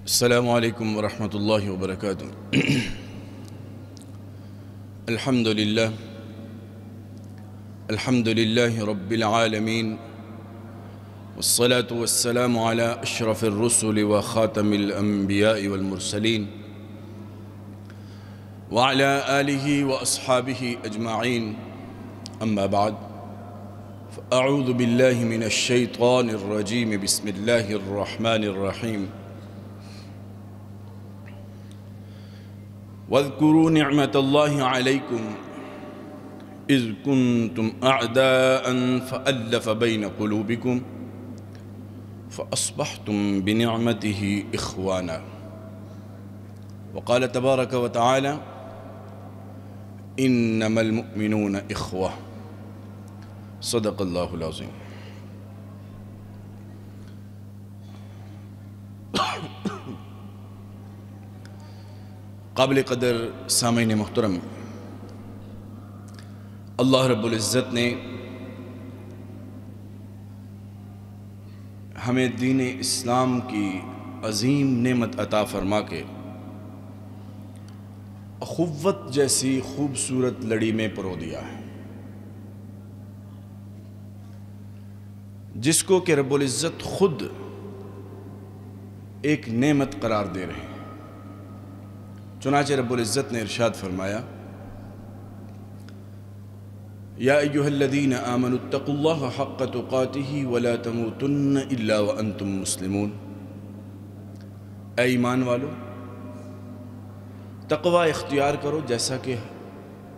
السلام عليكم ورحمة الله وبركاته. الحمد لله رب العالمين، والصلاة والسلام على أشرف الرسل وخاتم الأنبياء والمرسلين وعلى آله وأصحابه أجمعين. أما بعد، فأعوذ بالله من الشيطان الرجيم. بسم الله الرحمن الرحيم. واذكروا نعمة الله عليكم إذ كنتم أعداء فألف بين قلوبكم فأصبحتم بنعمته إخوانا. وقال تبارك وتعالى: إنما المؤمنون إخوة. صدق الله العظيم. قابل قدر سامعین محترم، اللہ رب العزت نے ہمیں دین اسلام کی عظیم نعمت عطا فرما کے اخوت جیسی خوبصورت لڑی میں پرو دیا ہے، جس کو کہ رب العزت خود ایک نعمت قرار دے رہے ہیں۔ چنانچہ رب العزت نے ارشاد فرمایا: یا ایھا الذین آمنوا اتقوا اللہ حق تقاتہ ولا تموتن الا وانتم مسلمون۔ اے ایمان والو، تقوی اختیار کرو جیسا کہ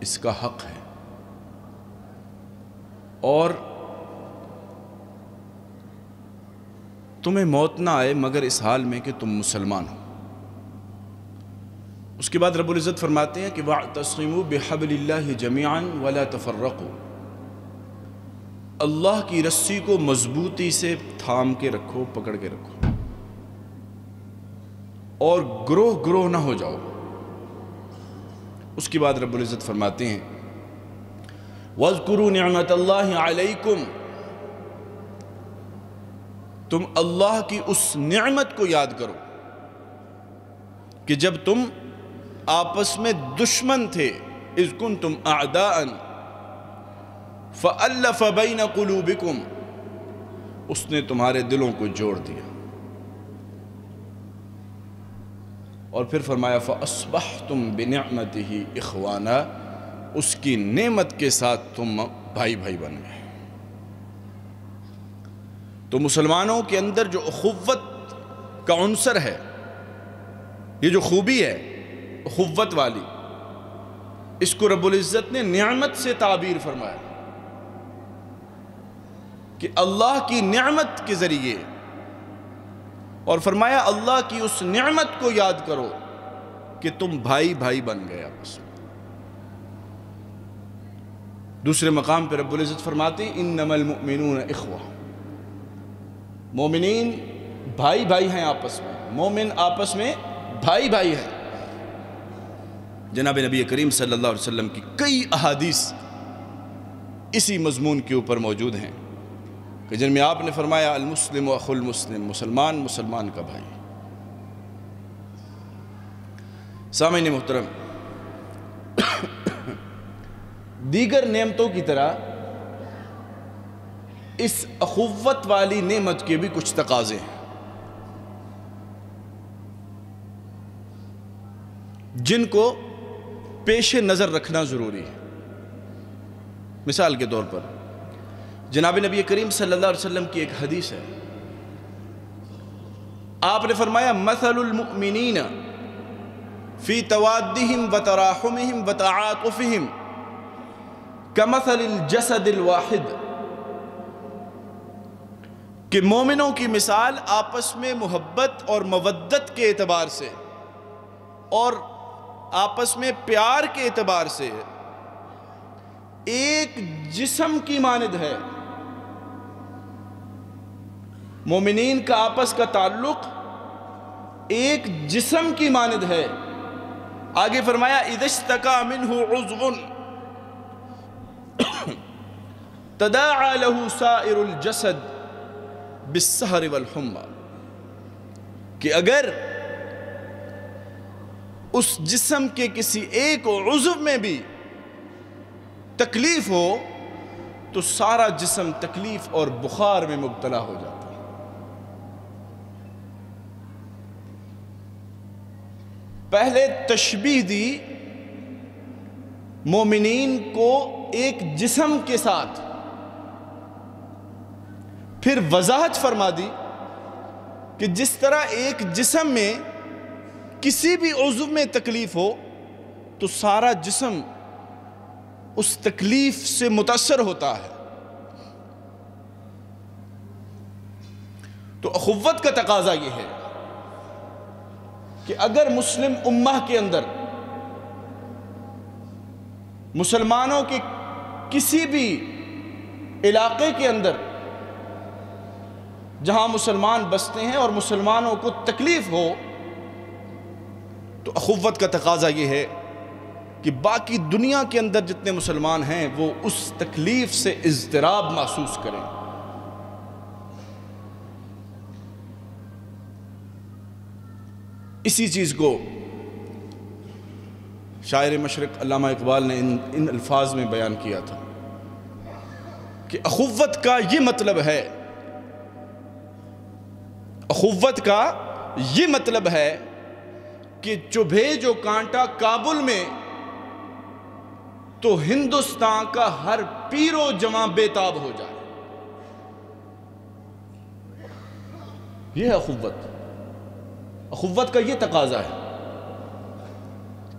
اس کا حق ہے، اور تمہیں موت نہ آئے مگر اس حال میں کہ تم مسلمان ہو۔ اس کے بعد رب العزت فرماتے ہیں کہ وَاعْتَصِمُوا بِحَبْلِ اللَّهِ جَمِيعًا وَلَا تَفَرَّقُوا۔ اللہ کی رسی کو مضبوطی سے تھام کے رکھو، پکڑ کے رکھو، اور گروہ گروہ نہ ہو جاؤ۔ اس کے بعد رب العزت فرماتے ہیں وَاذْكُرُوا نِعْمَةَ اللَّهِ عَلَيْكُمْ۔ تم اللہ کی اس نعمت کو یاد کرو کہ جب تم آپس میں دشمن تھے، اذ کنتم اعداء فألف بین قلوبکم، اس نے تمہارے دلوں کو جوڑ دیا، اور پھر فرمایا فأصبحتم بنعمتہ اخوانا، اس کی نعمت کے ساتھ تم بھائی بھائی بن گئے۔ تو مسلمانوں کے اندر جو اخوت کا عنصر ہے، یہ جو خوبی ہے اخوت والی، اس کو رب العزت نے نعمت سے تعبیر فرمایا کہ اللہ کی نعمت کے ذریعے، اور فرمایا اللہ کی اس نعمت کو یاد کرو کہ تم بھائی بھائی بن گئے آپس میں۔ دوسرے مقام پہ رب العزت فرماتے ہیں انما المؤمنون اخوہ، مومنین بھائی بھائی ہیں آپس میں، مومن آپس میں بھائی بھائی ہیں۔ جناب نبی کریم صلی اللہ علیہ وسلم کی کئی احادیث اسی مضمون کے اوپر موجود ہیں کہ جن میں آپ نے فرمایا المسلم اخو المسلم، مسلمان مسلمان کا بھائی۔ سامعین محترم، دیگر نعمتوں کی طرح اس اخوت والی نعمت کے بھی کچھ تقاضے ہیں جن کو پیش نظر رکھنا ضروری ہے۔ مثال کے طور پر جناب نبی کریم صلی اللہ علیہ وسلم کی ایک حدیث ہے، آپ نے فرمایا مثل المؤمنین فی توادہم وتراحمہم وتعاطفہم کمثل الجسد الواحد، کہ مومنوں کی مثال آپس میں محبت اور مودت کے اعتبار سے اور آپس میں پیار کے اعتبار سے ایک جسم کی مانند ہے۔ مومنین کا آپس کا تعلق ایک جسم کی مانند ہے۔ آگے فرمایا اذا اشتکا منہ عضو تداعى له سائر الجسد بالسہر والحمى، کہ اگر اس جسم کے کسی ایک عضو میں بھی تکلیف ہو تو سارا جسم تکلیف اور بخار میں مبتلا ہو جاتا ہے۔ پہلے تشبیہ دی مومنین کو ایک جسم کے ساتھ، پھر وضاحت فرما دی کہ جس طرح ایک جسم میں کسی بھی عضو میں تکلیف ہو تو سارا جسم اس تکلیف سے متاثر ہوتا ہے۔ تو اخوت کا تقاضا یہ ہے کہ اگر مسلم امہ کے اندر مسلمانوں کے کسی بھی علاقے کے اندر جہاں مسلمان بستے ہیں اور مسلمانوں کو تکلیف ہو، تو اخوت کا تقاضا یہ ہے کہ باقی دنیا کے اندر جتنے مسلمان ہیں وہ اس تکلیف سے اضطراب محسوس کریں۔ اسی چیز کو شاعر مشرق علامہ اقبال نے ان الفاظ میں بیان کیا تھا کہ اخوت کا یہ مطلب ہے، اخوت کا یہ مطلب ہے کہ چبھے جو کانٹا کابل میں تو ہندوستان کا ہر پیر و جواں بے تاب ہو جائے۔ یہ ہے اخوت۔ اخوت کا یہ تقاضا ہے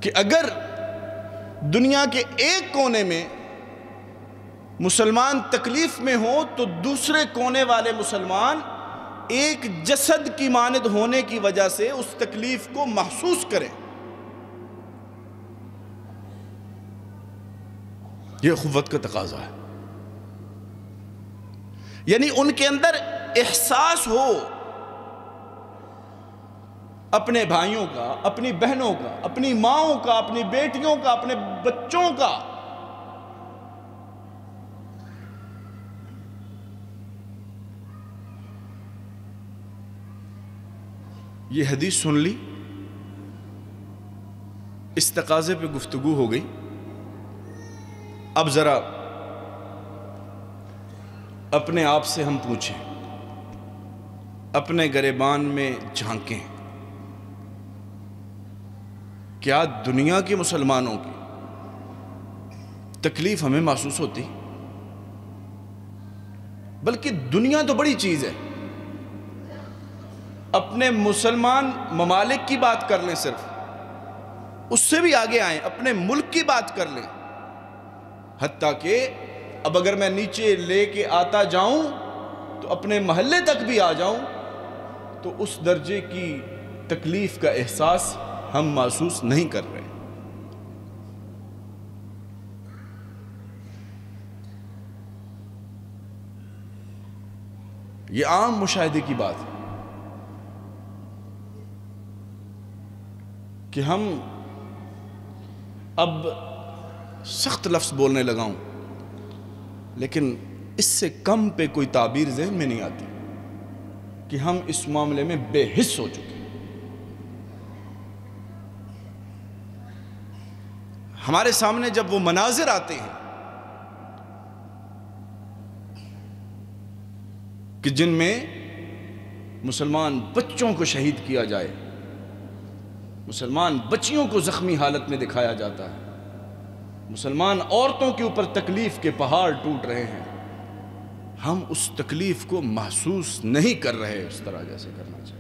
کہ اگر دنیا کے ایک کونے میں مسلمان تکلیف میں ہو تو دوسرے کونے والے مسلمان ایک جسد کی مانند ہونے کی وجہ سے اس تکلیف کو محسوس کریں۔ یہ اخوت کا تقاضا ہے، یعنی ان کے اندر احساس ہو اپنے بھائیوں کا، اپنی بہنوں کا، اپنی ماؤں کا، اپنی بیٹیوں کا، اپنے بچوں کا۔ یہ حدیث سن لی، اس تقاضے پہ گفتگو ہو گئی۔ اب ذرا اپنے آپ سے ہم پوچھیں، اپنے گریبان میں جھانکیں، کیا دنیا کے مسلمانوں کی تکلیف ہمیں محسوس ہوتی؟ بلکہ دنیا تو بڑی چیز ہے، اپنے مسلمان ممالک کی بات کر لیں، صرف اس سے بھی آگے آئیں، اپنے ملک کی بات کر لیں، حتیٰ کہ اب اگر میں نیچے لے کے آتا جاؤں تو اپنے محلے تک بھی آ جاؤں تو اس درجے کی تکلیف کا احساس ہم محسوس نہیں کر رہے۔ یہ عام مشاہدے کی بات ہے کہ ہم اب سخت لفظ بولنے لگا ہوں، لیکن اس سے کم پہ کوئی تعبیر ذہن میں نہیں آتی کہ ہم اس معاملے میں بے حس ہو چکے ہیں۔ ہمارے سامنے جب وہ مناظر آتے ہیں کہ جن میں مسلمان بچوں کو شہید کیا جائے، مسلمان بچیوں کو زخمی حالت میں دکھایا جاتا ہے، مسلمان عورتوں کے اوپر تکلیف کے پہاڑ ٹوٹ رہے ہیں، ہم اس تکلیف کو محسوس نہیں کر رہے اس طرح جیسے کرنا چاہیے۔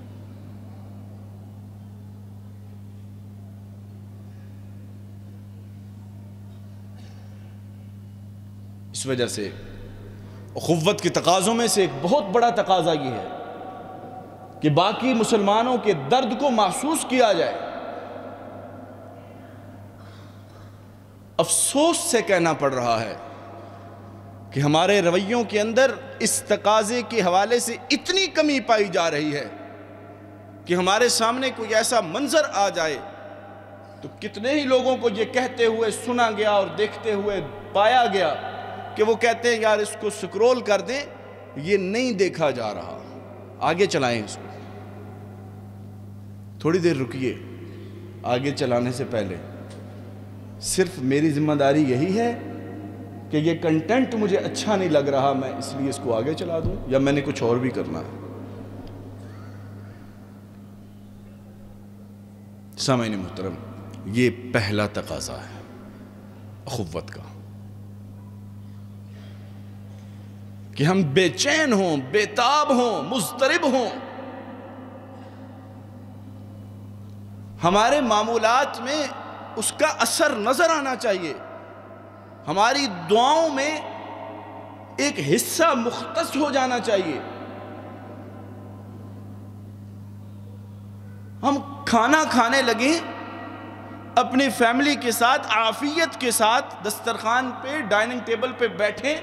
اس وجہ سے اخوت کے تقاضوں میں سے ایک بہت بڑا تقاضا یہ ہے کہ باقی مسلمانوں کے درد کو محسوس کیا جائے۔ افسوس سے کہنا پڑ رہا ہے کہ ہمارے رویوں کے اندر اس تقاضے کے حوالے سے اتنی کمی پائی جا رہی ہے کہ ہمارے سامنے کوئی ایسا منظر آ جائے تو کتنے ہی لوگوں کو یہ کہتے ہوئے سنا گیا اور دیکھتے ہوئے پایا گیا کہ وہ کہتے ہیں یار اس کو سکرول کر دیں، یہ نہیں دیکھا جا رہا، آگے چلائیں اس کو، تھوڑی دیر رکیے، آگے چلانے سے پہلے صرف میری ذمہ داری یہی ہے کہ یہ کنٹینٹ مجھے اچھا نہیں لگ رہا، میں اس لیے اس کو آگے چلا دوں، یا میں نے کچھ اور بھی کرنا ہے؟ سامعین محترم، یہ پہلا تقاضا ہے اخوت کا، کہ ہم بے چین ہوں، بے تاب ہوں، مضطرب ہوں، ہمارے معمولات میں اس کا اثر نظر آنا چاہیے، ہماری دعاؤں میں ایک حصہ مختص ہو جانا چاہیے۔ ہم کھانا کھانے لگیں اپنی فیملی کے ساتھ، عافیت کے ساتھ دسترخوان پہ، ڈائننگ ٹیبل پہ بیٹھیں،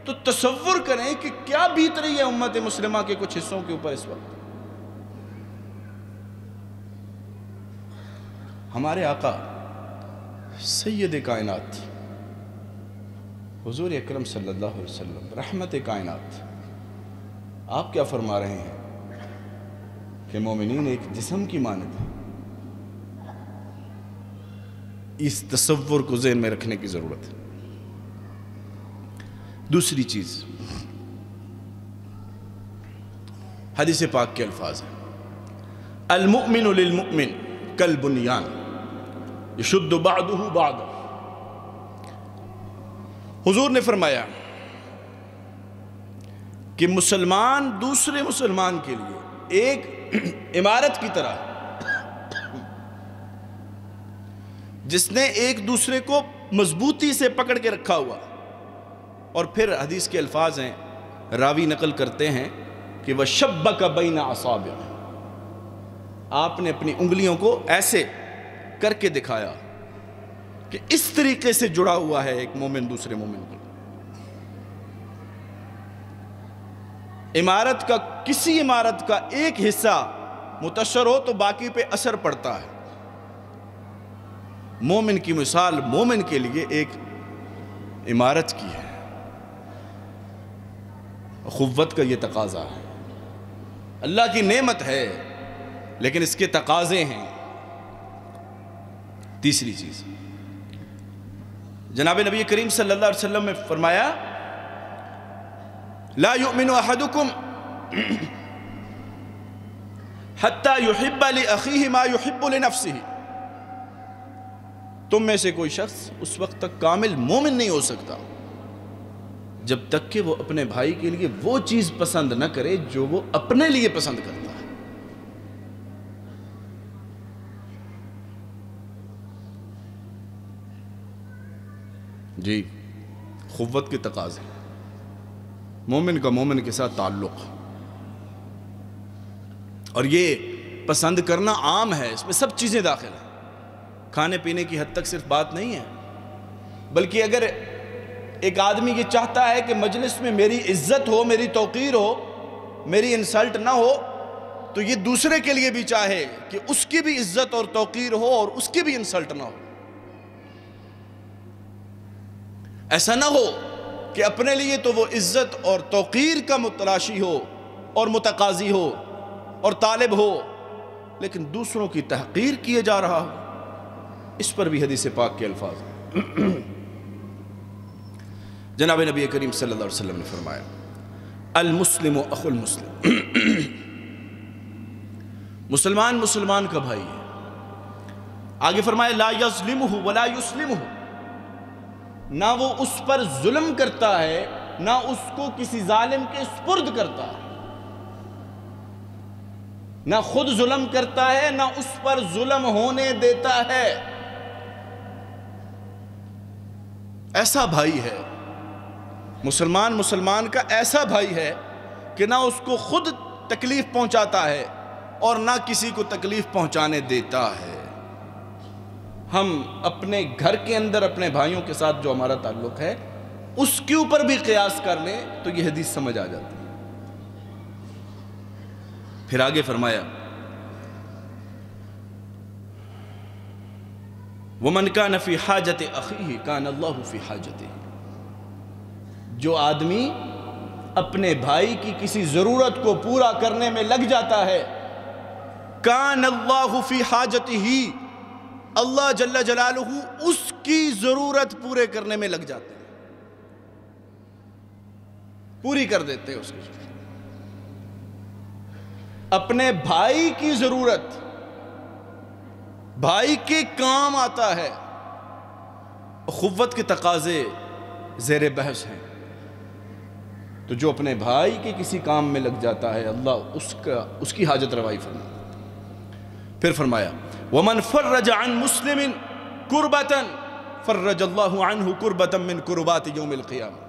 تو تصور کریں کہ کیا بیت رہی ہے امت مسلمہ کے کچھ حصوں کے اوپر اس وقت۔ ہمارے آقا سید کائنات حضور اکرم صلی اللہ علیہ وسلم رحمت کائنات، آپ کیا فرما رہے ہیں کہ مومنین ایک جسم کی مانند ہے۔ اس تصور کو ذہن میں رکھنے کی ضرورت ہے۔ دوسری چیز، حدیث پاک کے الفاظ ہیں، المؤمن للمؤمن کالبنیان یشد بعضہ بعضا۔ حضور نے فرمایا کہ مسلمان دوسرے مسلمان کے لیے ایک عمارت کی طرح، جس نے ایک دوسرے کو مضبوطی سے پکڑ کے رکھا ہوا۔ اور پھر حدیث کے الفاظ ہیں، راوی نقل کرتے ہیں کہ وَشَبَّكَ بَيْنَ أَصَابِعِهِ، آپ نے اپنی انگلیوں کو ایسے کر کے دکھایا کہ اس طریقے سے جڑا ہوا ہے ایک مومن دوسرے مومن کو۔ عمارت کا، کسی عمارت کا ایک حصہ متاثر ہو تو باقی پہ اثر پڑتا ہے۔ مومن کی مثال مومن کے لیے ایک عمارت کی ہے۔ اخوت کا یہ تقاضا ہے، اللہ کی نعمت ہے لیکن اس کے تقاضے ہیں۔ تیسری چیز، جناب نبی کریم صلی اللہ علیہ وسلم نے فرمایا لا یؤمن احدکم حتی یحب لأخیہ ما یحب لنفسہ، تم میں سے کوئی شخص اس وقت تک کامل مومن نہیں ہو سکتا جب تک کہ وہ اپنے بھائی کے لیے وہ چیز پسند نہ کرے جو وہ اپنے لیے پسند کرتا ہے۔ جی، اخوت کے تقاضے، مومن کا مومن کے ساتھ تعلق، اور یہ پسند کرنا عام ہے، اس میں سب چیزیں داخل ہیں، کھانے پینے کی حد تک صرف بات نہیں ہے، بلکہ اگر ایک آدمی یہ چاہتا ہے کہ مجلس میں میری عزت ہو، میری توقیر ہو، میری انسلٹ نہ ہو، تو یہ دوسرے کے لیے بھی چاہے کہ اس کی بھی عزت اور توقیر ہو اور اس کی بھی انسلٹ نہ ہو۔ ایسا نہ ہو کہ اپنے لیے تو وہ عزت اور توقیر کا متلاشی ہو اور متقاضی ہو اور طالب ہو، لیکن دوسروں کی تحقیر کیے جا رہا ہو۔ اس پر بھی حدیث پاک کے الفاظ ہیں۔ جناب نبی کریم صلی اللہ علیہ وسلم نے فرمایا المسلم اخو المسلم، مسلمان مسلمان کا بھائی ہے۔ آگے فرمایا لا یظلمہ ولا یسلمہ، نہ وہ اس پر ظلم کرتا ہے نہ اس کو کسی ظالم کے سپرد کرتا ہے، نہ خود ظلم کرتا ہے نہ اس پر ظلم ہونے دیتا ہے۔ ایسا بھائی ہے مسلمان، مسلمان کا ایسا بھائی ہے کہ نہ اس کو خود تکلیف پہنچاتا ہے اور نہ کسی کو تکلیف پہنچانے دیتا ہے۔ ہم اپنے گھر کے اندر اپنے بھائیوں کے ساتھ جو ہمارا تعلق ہے اس کے اوپر بھی قیاس کر لیں تو یہ حدیث سمجھ آ جاتی ہے۔ پھر آگے فرمایا وَمَنْ كَانَ فِي حَاجَةِ أَخِيهِ كَانَ اللَّهُ فِي حَاجَتِهِ، جو آدمی اپنے بھائی کی کسی ضرورت کو پورا کرنے میں لگ جاتا ہے کان اللہ فی حاجتہ، اللہ جل جلالہ اس کی ضرورت پورے کرنے میں لگ جاتے ہیں، پوری کر دیتے ہیں اس کی ضرورت۔ اپنے بھائی کی ضرورت بھائی کے کام آتا ہے، اخوت کے تقاضے زیر بحث ہیں، تو جو اپنے بھائی کے کسی کام میں لگ جاتا ہے اللہ اس کی حاجت روائی فرماتا ہے۔ پھر فرمایا وَمَنْ فَرَّجَ عَنْ مُسْلِمٍ كُرْبَةً فَرَّجَ اللَّهُ عَنْهُ كُرْبَةً مِّن كُرُبَاتِ يَوْمِ الْقِيَامَةِ،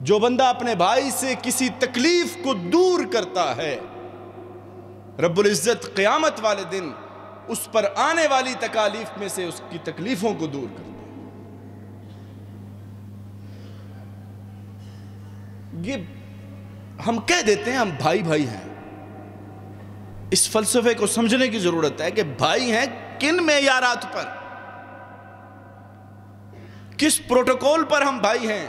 جو بندہ اپنے بھائی سے کسی تکلیف کو دور کرتا ہے، رب العزت قیامت والے دن اس پر آنے والی تکالیف میں سے اس کی تکلیفوں کو دور کرتا ہے۔ یہ ہم کہہ دیتے ہیں ہم بھائی بھائی ہیں، اس فلسفے کو سمجھنے کی ضرورت ہے کہ بھائی ہیں کن معیارات پر، کس پروٹوکول پر ہم بھائی ہیں،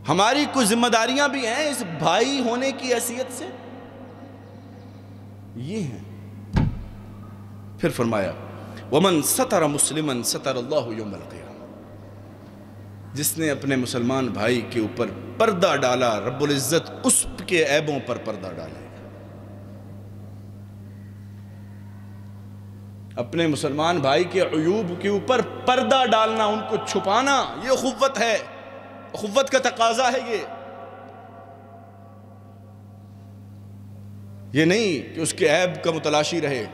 ہماری کچھ ذمہ داریاں بھی ہیں اس بھائی ہونے کی حیثیت سے، یہ ہیں۔ پھر فرمایا وَمَنْ سَتَرَ مُسْلِمًا سَتَرَ اللَّهُ يَوْمَ الْقِيَامَةِ، جس نے اپنے مسلمان بھائی کے اوپر پردہ ڈالا رب العزت اس کے عیبوں پر پردہ ڈالے گا۔ اپنے مسلمان بھائی کے عیوب کے اوپر پردہ ڈالنا، ان کو چھپانا، یہ اخوت ہے، اخوت کا تقاضا ہے۔ یہ نہیں کہ اس کے عیب کا متلاشی رہے،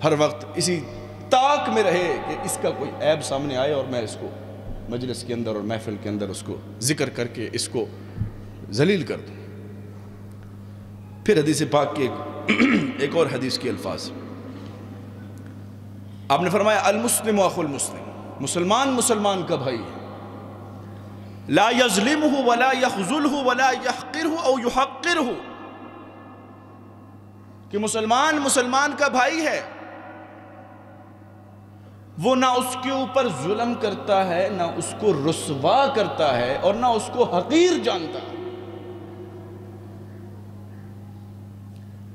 ہر وقت اسی طاق میں رہے کہ اس کا کوئی عیب سامنے آئے اور میں اس کو مجلس کے اندر اور محفل کے اندر اس کو ذکر کر کے اس کو ذلیل کر دوں۔ پھر حدیث پاک کے ایک اور حدیث کے الفاظ، آپ نے فرمایا المسلم اخو المسلم، مسلمان مسلمان کا بھائی ہے، لا یظلمہ ولا یخذلہ ولا یحقرہ او یحقرہ، کہ مسلمان مسلمان کا بھائی ہے، وہ نہ اس کے اوپر ظلم کرتا ہے، نہ اس کو رسوا کرتا ہے، اور نہ اس کو حقیر جانتا ہے۔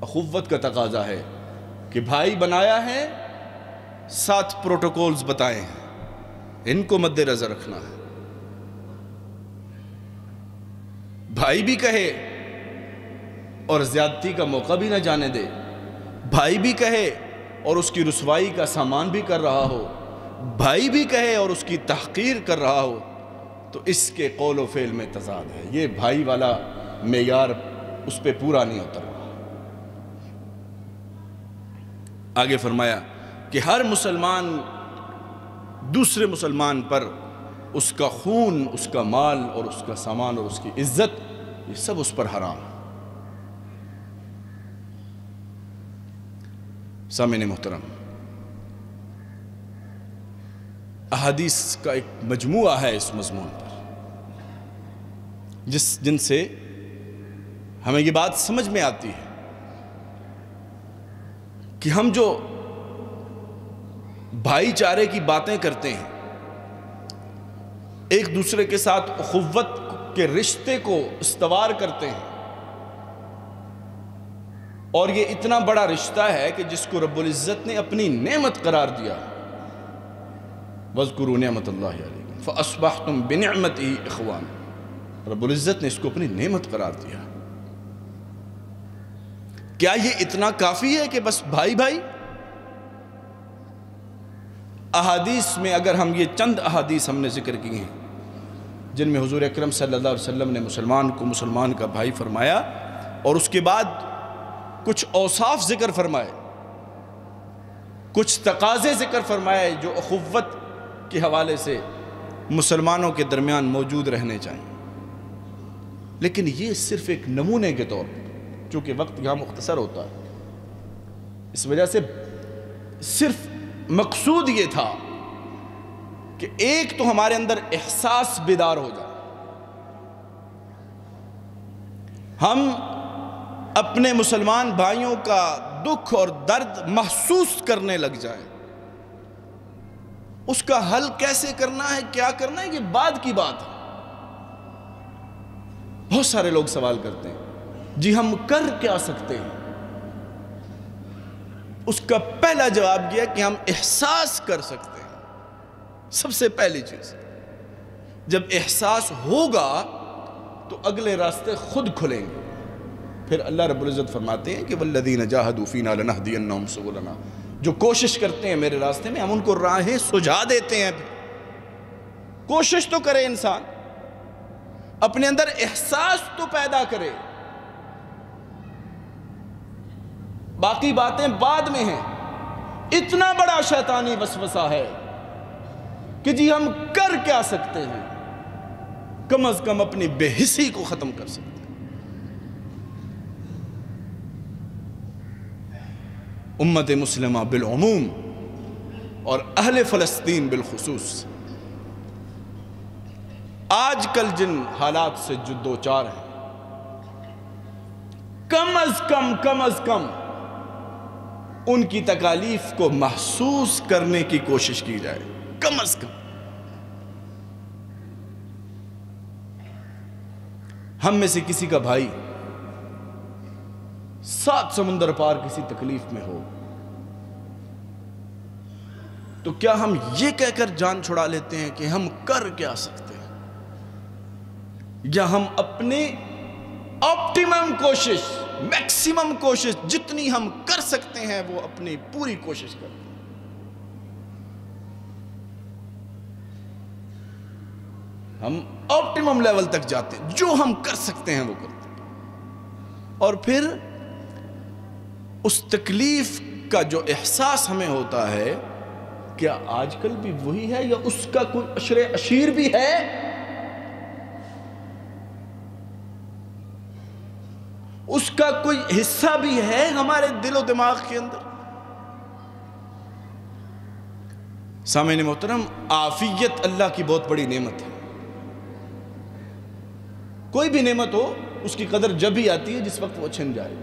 اخوت کا تقاضا ہے کہ بھائی بنایا ہے، 7 پروٹوکولز بتائے ہیں، ان کو مد نظر رکھنا ہے۔ بھائی بھی کہے اور زیادتی کا موقع بھی نہ جانے دے، بھائی بھی کہے اور اس کی رسوائی کا سامان بھی کر رہا ہو، بھائی بھی کہے اور اس کی تحقیر کر رہا ہو، تو اس کے قول و فعل میں تضاد ہے، یہ بھائی والا معیار اس پہ پورا نہیں اتر رہا۔ آگے فرمایا کہ ہر مسلمان دوسرے مسلمان پر اس کا خون، اس کا مال اور اس کا سامان اور اس کی عزت، یہ سب اس پر حرام ہے۔ سامعین محترم، احادیث کا ایک مجموعہ ہے اس مضمون پر، جن سے ہمیں یہ بات سمجھ میں آتی ہے کہ ہم جو بھائی چارے کی باتیں کرتے ہیں، ایک دوسرے کے ساتھ اخوت کے رشتے کو استوار کرتے ہیں، اور یہ اتنا بڑا رشتہ ہے کہ جس کو رب العزت نے اپنی نعمت قرار دیا، وَاذْكُرُوا نِعْمَةَ اللَّهِ عَلَيْكُمْ فَأَصْبَحْتُمْ بِنِعْمَتِهِ إِخْوَانًا، رب العزت نے اس کو اپنی نعمت قرار دیا۔ کیا یہ اتنا کافی ہے کہ بس بھائی بھائی؟ احادیث میں اگر ہم یہ چند احادیث ہم نے ذکر کی ہیں جن میں حضور اکرم صلی اللہ علیہ وسلم نے مسلمان کو مسلمان کا بھائی فرمایا، اور اس کے بعد کچھ اوصاف ذکر فرمائے، کچھ تقاضے ذکر فرمائے جو اخوت کے حوالے سے مسلمانوں کے درمیان موجود رہنے چاہیے، لیکن یہ صرف ایک نمونے کے طور پر، چونکہ وقت یہاں مختصر ہوتا ہے، اس وجہ سے صرف مقصود یہ تھا کہ ایک تو ہمارے اندر احساس بیدار ہو جائے، ہم اپنے مسلمان بھائیوں کا دکھ اور درد محسوس کرنے لگ جائیں، اس کا حل کیسے کرنا ہے، کیا کرنا ہے، یہ بعد کی بات ہے۔ بہت سارے لوگ سوال کرتے ہیں جی ہم کر کیا سکتے ہیں؟ اس کا پہلا جواب یہ ہے کہ ہم احساس کر سکتے ہیں۔ سب سے پہلی چیز، جب احساس ہوگا تو اگلے راستے خود کھلیں گے۔ پھر اللہ رب العزت فرماتے ہیں کہ والذین جاہدوا فینا لنہدینہم سبلنا، جو کوشش کرتے ہیں میرے راستے میں ہم ان کو راہیں سجھا دیتے ہیں۔ کوشش تو کرے انسان، اپنے اندر احساس تو پیدا کرے، باقی باتیں بعد میں ہیں۔ اتنا بڑا شیطانی وسوسہ ہے کہ جی ہم کر کیا سکتے ہیں؟ کم از کم اپنی بے حسی کو ختم کر سکتے ہیں۔ امت مسلمہ بالعموم اور اہل فلسطین بالخصوص آج کل جن حالات سے جو دوچار ہیں، کم از کم ان کی تکالیف کو محسوس کرنے کی کوشش کی جائے، کم از کم۔ ہم میں سے کسی کا بھائی 7 سمندر پار کسی تکلیف میں ہو تو کیا ہم یہ کہہ کر جان چھڑا لیتے ہیں کہ ہم کر کیا سکتے ہیں؟ یا ہم اپنے آپٹیمم کوشش، میکسیمم کوشش جتنی ہم کر سکتے ہیں وہ اپنی پوری کوشش کرتے ہیں؟ ہم آپٹیمم لیول تک جاتے ہیں، جو ہم کر سکتے ہیں وہ کرتے ہیں، اور پھر اس تکلیف کا جو احساس ہمیں ہوتا ہے، کیا آج کل بھی وہی ہے یا اس کا کوئی عشر عشیر بھی ہے؟ اس کا کوئی حصہ بھی ہے ہمارے دل و دماغ کے اندر؟ سامعین محترم، عافیت اللہ کی بہت بڑی نعمت ہے۔ کوئی بھی نعمت ہو اس کی قدر جب ہی آتی ہے جس وقت وہ چھن جائے۔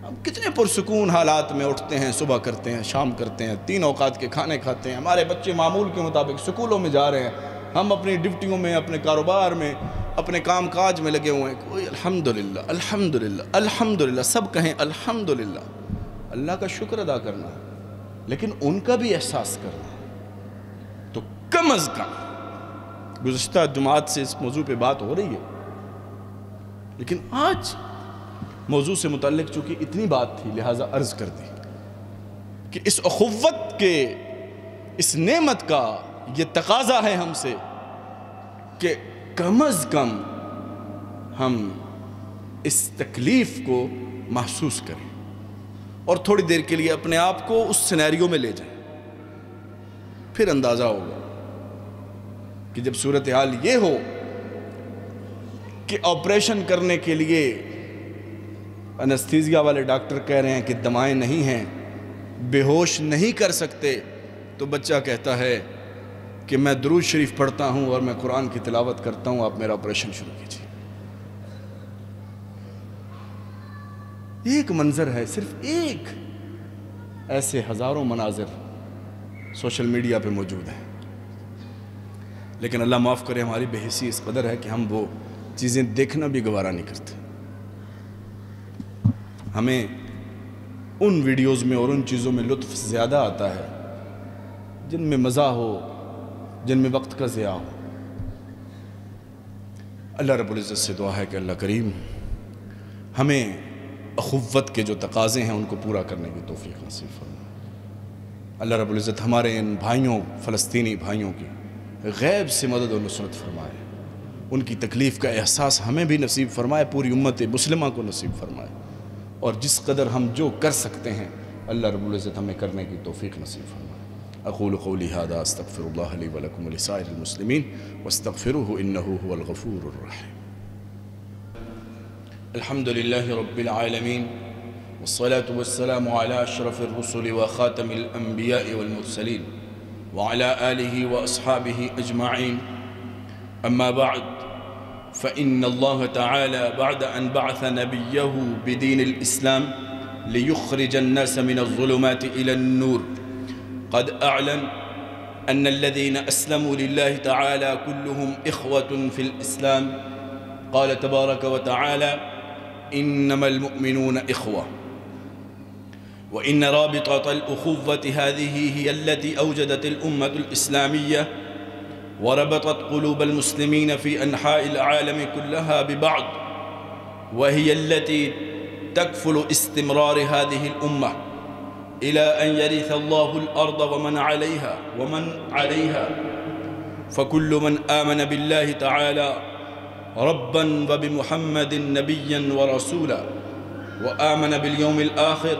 ہم کتنے پرسکون حالات میں اٹھتے ہیں، صبح کرتے ہیں، شام کرتے ہیں، 3 اوقات کے کھانے کھاتے ہیں، ہمارے بچے معمول کے مطابق سکولوں میں جا رہے ہیں، ہم اپنی ڈیوٹیوں میں، اپنے کاروبار میں، اپنے کام کاج میں لگے ہوئے ہیں۔ کوئی الحمدللہ الحمدللہ الحمدللہ، سب کہیں الحمدللہ، اللہ کا شکر ادا کرنا ہے، لیکن ان کا بھی احساس کرنا ہے۔ تو کم از کم گزشتہ جمعات سے اس موضوع پہ بات ہو رہی ہے، لیکن آج موضوع سے متعلق چونکہ اتنی بات تھی لہٰذا عرض کر دی کہ اس اخوت کے، اس نعمت کا یہ تقاضا ہے ہم سے کہ کم از کم ہم اس تکلیف کو محسوس کریں اور تھوڑی دیر کے لیے اپنے آپ کو اس سینیریو میں لے جائیں۔ پھر اندازہ ہوگا کہ جب صورتحال یہ ہو کہ آپریشن کرنے کے لیے انستھیزیا والے ڈاکٹر کہہ رہے ہیں کہ دوائیں نہیں ہیں، بے ہوش نہیں کر سکتے، تو بچہ کہتا ہے کہ میں درود شریف پڑھتا ہوں اور میں قرآن کی تلاوت کرتا ہوں، آپ میرا آپریشن شروع کیجیے۔ ایک منظر ہے، صرف ایک، ایسے ہزاروں مناظر سوشل میڈیا پہ موجود ہیں، لیکن اللہ معاف کرے ہماری بے حسی اس قدر ہے کہ ہم وہ چیزیں دیکھنا بھی گوارا نہیں کرتے۔ ہمیں ان ویڈیوز میں اور ان چیزوں میں لطف زیادہ آتا ہے جن میں مزہ ہو، جن میں وقت کا ضیاع ہو۔ اللہ رب العزت سے دعا ہے کہ اللہ کریم ہمیں اخوت کے جو تقاضے ہیں ان کو پورا کرنے کی توفیق نصیب فرمائے۔ اللہ رب العزت ہمارے ان بھائیوں، فلسطینی بھائیوں کی غیب سے مدد و نصرت فرمائے، ان کی تکلیف کا احساس ہمیں بھی نصیب فرمائے، پوری امت مسلمہ کو نصیب فرمائے، اور جس قدر ہم جو کر سکتے ہیں اللہ رب العزت ہمیں کرنے کی توفیق نصیب فرمائے۔ اقول قولی هذا استغفر الله لي ولكم ولسائر المسلمين واستغفروه انه هو الغفور الرحيم۔ الحمد لله رب العالمين والصلاة والسلام على اشرف الرسل وخاتم الانبياء والمرسلين وعلى آله واصحابه اجمعين، اما بعد، فإن الله تعالى بعد أن بعث نبيه بدين الإسلام ليخرج الناس من الظلمات إلى النور قد أعلن أن الذين أسلموا لله تعالى كلهم إخوة في الإسلام. قال تبارك وتعالى: إنما المؤمنون إخوة. وإن رابطة الأخوة هذه هي التي أوجدت الأمة الإسلامية وربطت قلوب المسلمين في أنحاء العالم كلها ببعض، وهي التي تكفل استمرار هذه الأمة إلى أن يرث الله الأرض ومن عليها. فكل من آمن بالله تعالى ربا وبمحمد نبيا ورسولا وآمن باليوم الآخر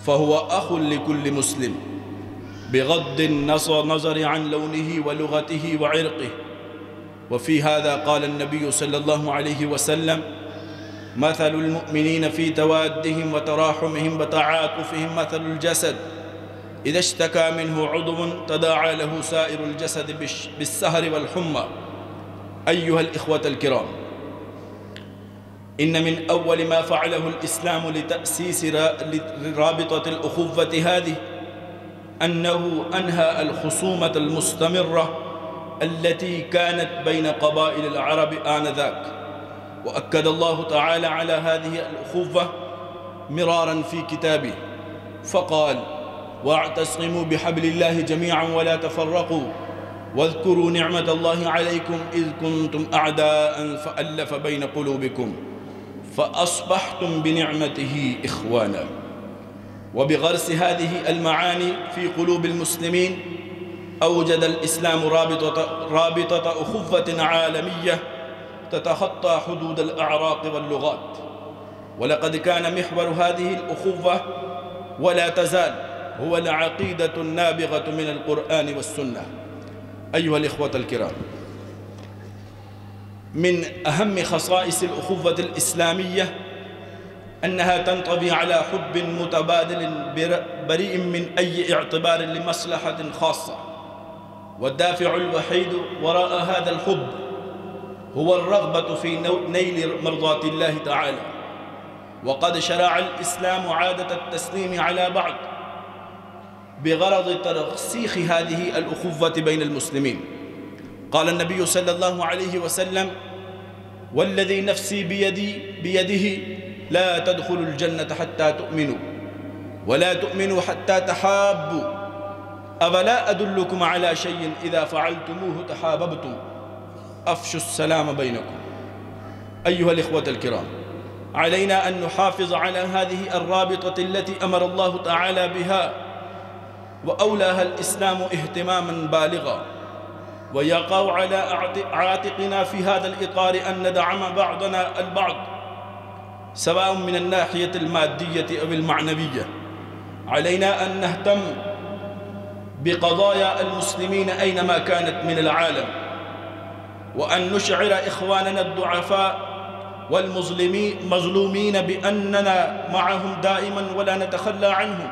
فهو أخ لكل مسلم بغض النظر عن لونه ولغته وعرقه. وفي هذا قال النبي صلى الله عليه وسلم: مثل المؤمنين في توادهم وتراحمهم وتعاطفهم مثل الجسد إذا اشتكى منه عضو تداعى له سائر الجسد بالسهر والحمى. أيها الإخوة الكرام، إن من أول ما فعله الإسلام لتأسيس رابطة الأخوة هذه أنه أنهى الخصومة المستمرة التي كانت بين قبائل العرب آنذاك، وأكد الله تعالى على هذه الأخوة مرارا في كتابه فقال: واعتصموا بحبل الله جميعا ولا تفرقوا واذكروا نعمة الله عليكم إذ كنتم أعداء فألف بين قلوبكم فأصبحتم بنعمته إخوانا. وبغرس هذه المعاني في قلوب المسلمين أوجد الإسلام رابطة أخوة عالمية تتخطى حدود الأعراق واللغات. ولقد كان محور هذه الأخوة ولا تزال هو العقيدة النابغة من القرآن والسنة. أيها الإخوة الكرام، من أهم خصائص الأخوة الإسلامية أنها تنطوي على حب متبادل بريء من أي اعتبار لمصلحة خاصة، والدافع الوحيد وراء هذا الحب هو الرغبة في نيل مرضاة الله تعالى. وقد شرع الإسلام عادة التسليم على بعض بغرض ترسيخ هذه الأخوة بين المسلمين. قال النبي صلى الله عليه وسلم: والذي نفسي بيده لا تدخلوا الجنة حتى تؤمنوا ولا تؤمنوا حتى تحابوا أفلا أدلكم على شيء إذا فعلتموه تحاببتم أفشوا السلام بينكم. أيها الإخوة الكرام، علينا أن نحافظ على هذه الرابطة التي أمر الله تعالى بها وأولاها الإسلام اهتماما بالغا، ويقع على عاتقنا في هذا الإطار أن ندعم بعضنا البعض سواء من الناحية المادية أو المعنوية. علينا أن نهتم بقضايا المسلمين أينما كانت من العالم، وأن نشعر إخواننا الضعفاء والمظلومين بأننا معهم دائما ولا نتخلى عنهم.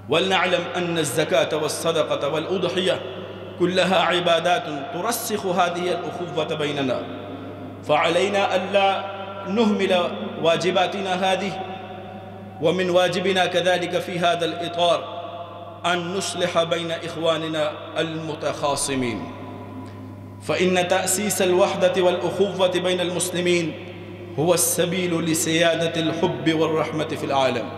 ولنعلم أن الزكاة والصدقة والأضحية كلها عبادات ترسخ هذه الأخوة بيننا، فعلينا ألا نهمل واجباتنا هذه. ومن واجبنا كذلك في هذا الإطار أن نصلح بين إخواننا المتخاصمين، فإن تأسيس الوحدة والأخوة بين المسلمين هو السبيل لسيادة الحب والرحمة في العالم.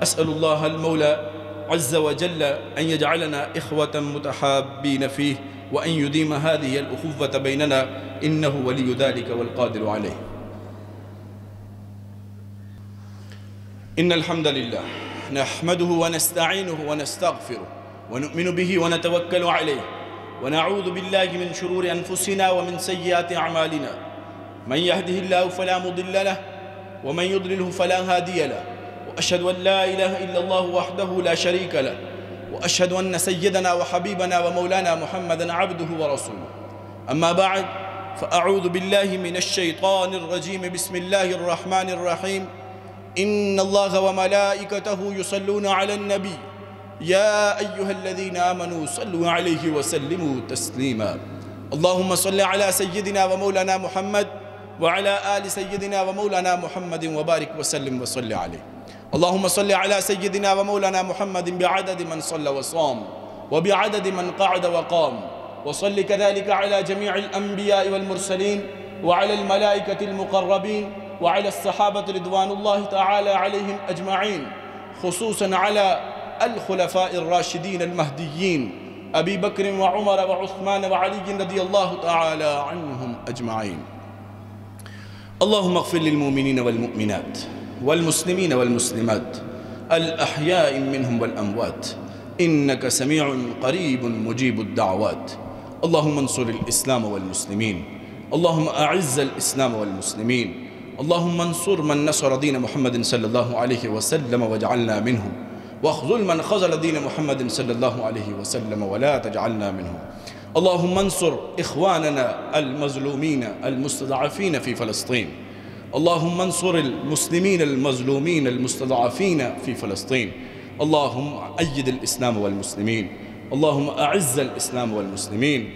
أسأل الله المولى عز وجل أن يجعلنا إخوة متحابين فيه، وأن يديم هذه الأخوة بيننا، إنه ولي ذلك والقادر عليه. إن الحمد لله نحمده ونستعينه ونستغفره ونؤمن به ونتوكل عليه، ونعوذ بالله من شرور أنفسنا ومن سيئات أعمالنا. من يهده الله فلا مضل له ومن يضلله فلا هادي له، وأشهد أن لا إله إلا الله وحده لا شريك له، وأشهد أن سيدنا وحبيبنا ومولانا محمدا عبده ورسوله. أما بعد، فأعوذ بالله من الشيطان الرجيم. بسم الله الرحمن الرحيم. إن الله وملائكته يصلون على النبي يا أيها الذين آمنوا صلوا عليه وسلموا تسليما. اللهم صل على سيدنا ومولانا محمد وعلى آل سيدنا ومولانا محمد وبارك وسلم وصل عليه. اللهم صل على سيدنا ومولانا محمد بعدد من صلى وصام وبعدد من قعد وقام، وصل كذلك على جميع الأنبياء والمرسلين وعلى الملائكة المقربين وعلى الصحابة رضوان الله تعالى عليهم أجمعين، خصوصا على الخلفاء الراشدين المهديين أبي بكر وعمر وعثمان وعلي رضي الله تعالى عنهم أجمعين. اللهم اغفر للمؤمنين والمؤمنات والمسلمين والمسلمات الأحياء منهم والأموات، إنك سميع قريب مجيب الدعوات. اللهم انصر الإسلام والمسلمين، اللهم أعز الإسلام والمسلمين، اللهم انصر من نصر دين محمد صلى الله عليه وسلم واجعلنا منهم، واخذل من خذل دين محمد صلى الله عليه وسلم ولا تجعلنا منهم. اللهم انصر إخواننا المظلومين المستضعفين في فلسطين، اللهم انصر المسلمين المظلومين المستضعفين في فلسطين. اللهم أيد الإسلام والمسلمين، اللهم أعز الإسلام والمسلمين.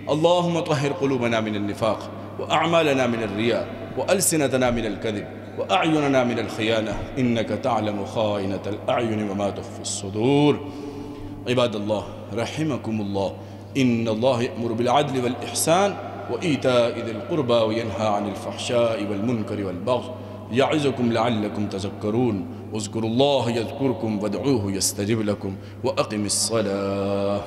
اللهم طهر قلوبنا من النفاق، وأعمالنا من الرياء، وألسنتنا من الكذب، وأعيننا من الخيانة، إنك تعلم خائنة الأعين وما تخفي الصدور. عباد الله رحمكم الله، إن الله يأمر بالعدل والإحسان وإيتاء ذي القربى وينهى عن الفحشاء والمنكر والبغي يعظكم لعلكم تذكرون. اذكروا الله يذكركم وادعوه يستجب لكم وأقم الصلاة.